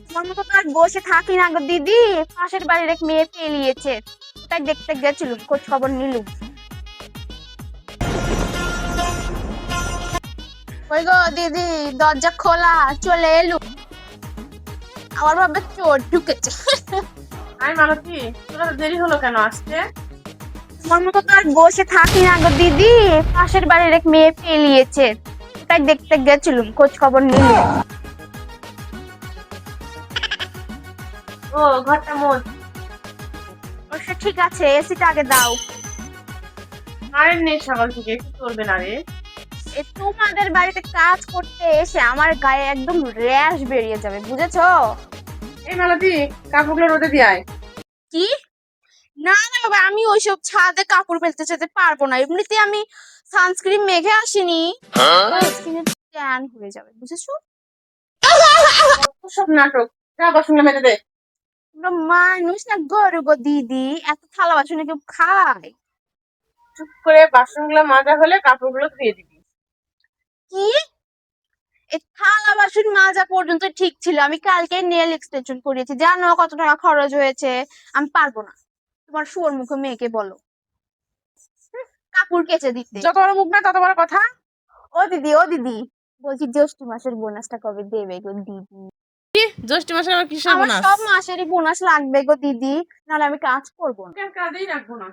আমার মতো তো আর বসে থাকি না গো দিদি, পাশের বাড়ির এক মেয়ে পেলিয়েছে, তাই দেখতে গেছিলুম, খোঁজ খবর নিলুম। ওই গো দিদি, দরজা খোলা, চলে এলুম। আমার ভাবে চোর ঢুকেছে। আই মালতী, তোরা দেরি হলো কেন আসতে? আমার মতো তো আর বসে থাকি না গো দিদি, পাশের বাড়ির এক মেয়ে পেলিয়েছে, তাই দেখতে গেছিলুম, খোঁজ খবর নিলুম। ও ঘরটা মোট অবশ্য ঠিক আছে, এসিটা আগে দাও। কারেন্ট নেই সকাল থেকে, কি করবে না রে? তোমাদের বাড়িতে কাজ করতে এসে আমার গায়ে একদম র্যাশ বেরিয়ে যাবে, বুঝেছো? এই মালতী, কাপড়গুলো রোদে দিয়ে আয়। কি? না না বাবা, আমি ওইসব ছাদে কাপড় ফেলতে যেতে পারবো না, এমনিতে আমি সানস্ক্রিন মেখে আসিনি, স্কিনে ট্যান হয়ে যাবে, বুঝেছো? কত সব নাটক, যা বাসনগুলো মেজে দে। তোমরা মানুষ না গরু গো দিদি, এত থালা বাসনে কেউ খায়? চুপ করে বাসনগুলো মাজা হলে কাপড়গুলো ধুয়ে দিবি। কি? এই থালা বাসন মাজা পর্যন্ত ঠিক ছিল, আমি কালকে নেল এক্সটেনশন করিয়েছি, জানো কত টাকা খরচ হয়েছে? আমি পারবো না, তোমার শুয়োর মুখে মেয়েকে বলো কাপড় কেচে দিতে। যত বড় মুখ না তত বড় কথা। ও দিদি, বলছি জ্যৈষ্ঠ মাসের বোনাসটা কবে দেবে গো দিদি? জ্যৈষ্ঠ মাসে আমার কিসের আমার বোনাস? সব মাসেরই বোনাস লাগবে গো দিদি, নাহলে আমি কাজ করবো না। কাজেই রাখবো না।